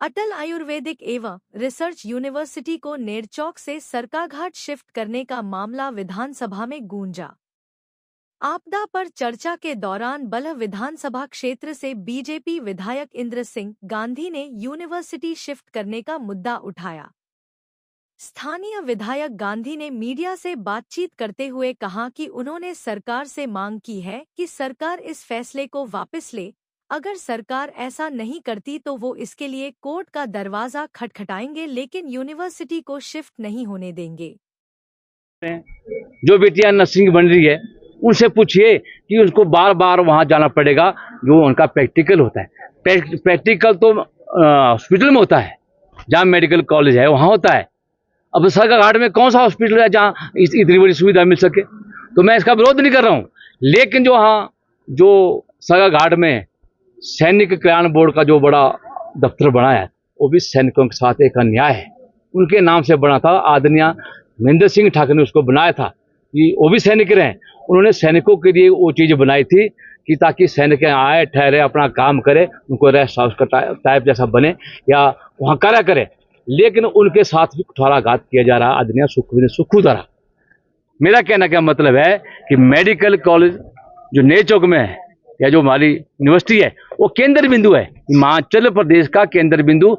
अटल आयुर्वेदिक एवं research university को नेरचौक से सरकाघाट शिफ्ट करने का मामला विधानसभा में गूंजा। आपदा पर चर्चा के दौरान बल्ह विधानसभा क्षेत्र से बीजेपी विधायक इंद्र सिंह गांधी ने यूनिवर्सिटी शिफ्ट करने का मुद्दा उठाया। स्थानीय विधायक गांधी ने मीडिया से बातचीत करते हुए कहा कि उन्होंने सरकार से मांग की है कि सरकार इस फैसले को वापस ले। अगर सरकार ऐसा नहीं करती तो वो इसके लिए कोर्ट का दरवाजा खटखटाएंगे, लेकिन यूनिवर्सिटी को शिफ्ट नहीं होने देंगे। जो बेटियां नर्सिंग बन रही है उनसे पूछिए कि उनको बार बार वहां जाना पड़ेगा। जो उनका प्रैक्टिकल होता है, प्रैक्टिकल तो हॉस्पिटल में होता है, जहाँ मेडिकल कॉलेज है वहाँ होता है। अब सरकाघाट में कौन सा हॉस्पिटल है जहाँ इतनी बड़ी सुविधा मिल सके? तो मैं इसका विरोध नहीं कर रहा हूँ, लेकिन जो सरकाघाट में सैनिक कल्याण बोर्ड का जो बड़ा दफ्तर बना है वो भी सैनिकों के साथ एक अन्याय है। उनके नाम से बना था, आदरणीय महेंद्र सिंह ठाकुर ने उसको बनाया था कि वो भी सैनिक रहे। उन्होंने सैनिकों के लिए वो चीज़ बनाई थी कि ताकि सैनिक आए, ठहरे, अपना काम करे, उनको रेस्ट हाउस का टाइप जैसा बने या वहाँ कार्य करे। लेकिन उनके साथ भी कुठाराघात किया जा रहा आदरणीय सुखविंदर सुक्खू द्वारा। मेरा कहना क्या मतलब है कि मेडिकल कॉलेज जो नेरचौक में है या जो हमारी यूनिवर्सिटी है वो केंद्र बिंदु है। हिमाचल प्रदेश का केंद्र बिंदु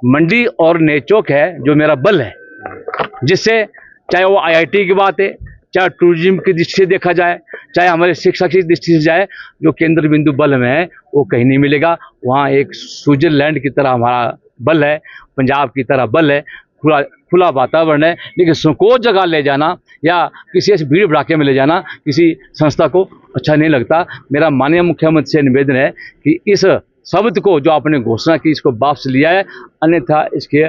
मंडी और नेरचौक है, जो मेरा बल है, जिससे चाहे वो IIT की बात है, चाहे टूरिज्म की दृष्टि से देखा जाए, चाहे हमारे शिक्षा की दृष्टि से जाए, जो केंद्र बिंदु बल में है वो कहीं नहीं मिलेगा। वहाँ एक स्विट्जरलैंड की तरह हमारा बल है, पंजाब की तरह बल है, खुला वातावरण है। लेकिन संकोच जगह ले जाना या किसी ऐसी भीड़ भड़ाके में ले जाना किसी संस्था को अच्छा नहीं लगता। मेरा माननीय मुख्यमंत्री से निवेदन है कि इस शब्द को जो आपने घोषणा की इसको वापस लिया है, अन्यथा इसके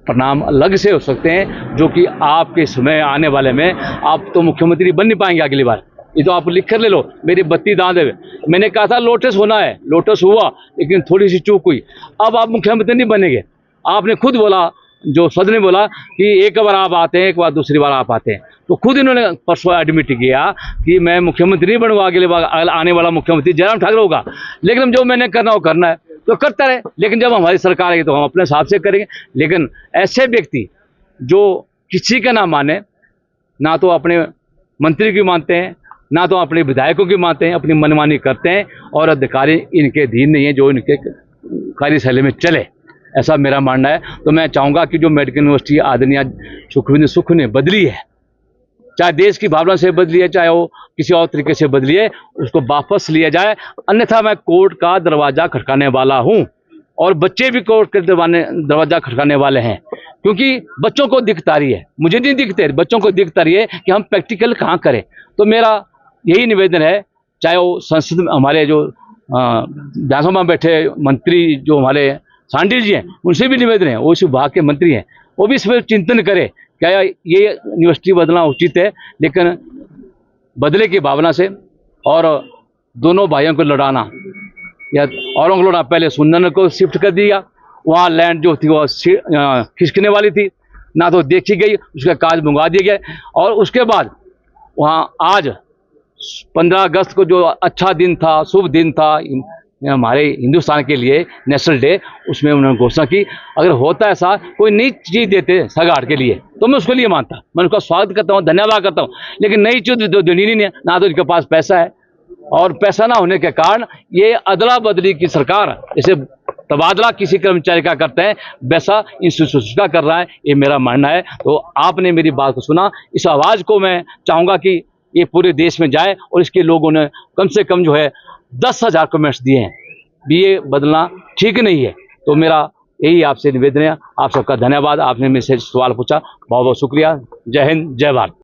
परिणाम अलग से हो सकते हैं, जो कि आपके समय आने वाले में आप तो मुख्यमंत्री बन नहीं पाएंगे अगली बार। ये तो आप लिख कर ले लो, मेरी बत्ती दांत है। मैंने कहा था लोटस होना है, लोटस हुआ, लेकिन थोड़ी सी चूक हुई। अब आप मुख्यमंत्री नहीं बनेंगे। आपने खुद बोला, जो सदन ने बोला कि एक बार आप आते हैं, एक बार दूसरी बार आप आते हैं, तो खुद इन्होंने परसों एडमिट किया कि मैं मुख्यमंत्री नहीं बनूंगा, अगले बार आने वाला मुख्यमंत्री जयराम ठाकुर होगा। लेकिन जो मैंने करना वो करना है तो करता रहे, लेकिन जब हमारी सरकार आएगी तो हम अपने हिसाब से करेंगे। लेकिन ऐसे व्यक्ति जो किसी का ना माने, ना तो अपने मंत्री की मानते हैं, ना तो अपने विधायकों की मानते हैं, अपनी मनमानी करते हैं और अधिकारी इनके अधीन नहीं है जो इनके कार्यशैली में चले, ऐसा मेरा मानना है। तो मैं चाहूँगा कि जो मेडिकल यूनिवर्सिटी आदरणीय सुखविंदर सुक्खू ने बदली है, चाहे देश की भावना से बदली है, चाहे वो किसी और तरीके से बदली है, उसको वापस लिया जाए। अन्यथा मैं कोर्ट का दरवाजा खटकाने वाला हूँ और बच्चे भी कोर्ट के दरवाजा खटकाने वाले हैं, क्योंकि बच्चों को दिक्कत आ रही है, मुझे नहीं दिखते, बच्चों को दिक्कत आ रही है कि हम प्रैक्टिकल कहाँ करें। तो मेरा यही निवेदन है, चाहे वो संसद में हमारे जो विधानसभा में बैठे मंत्री जो हमारे सांडिल जी हैं, उनसे भी निवेदन है, वो इस विभाग के मंत्री हैं, वो भी इस पर चिंतन करें क्या ये यूनिवर्सिटी बदलना उचित है। लेकिन बदले की भावना से और दोनों भाइयों को लड़ाना या औरों को लड़ाना, पहले सुंदर को शिफ्ट कर दिया, वहाँ लैंड जो थी वो खिसकने वाली थी, ना तो देखी गई, उसका काज मंगवा दिया गया। और उसके बाद वहाँ आज 15 अगस्त को जो अच्छा दिन था, शुभ दिन था हमारे हिंदुस्तान के लिए, नेशनल डे, उसमें उन्होंने घोषणा की। अगर होता ऐसा कोई नई चीज़ देते सरकाघाट के लिए तो मैं उसके लिए मानता, मैं उनका स्वागत करता हूँ, धन्यवाद करता हूँ। लेकिन नई चीज़ देनी नहीं है, ना तो इनके पास पैसा है, और पैसा ना होने के कारण ये अदला बदली की सरकार, जैसे तबादला किसी कर्मचारी का करते हैं वैसा इंस्टीट्यूशन का कर रहा है, ये मेरा मानना है। तो आपने मेरी बात को सुना, इस आवाज़ को मैं चाहूँगा कि ये पूरे देश में जाए, और इसके लोगों ने कम से कम जो है 10,000 कमेंट्स दिए हैं भी ये बदलना ठीक नहीं है। तो मेरा यही आपसे निवेदन है। आप सबका धन्यवाद, आपने मेरे से सवाल पूछा, बहुत बहुत शुक्रिया। जय हिंद, जय भारत।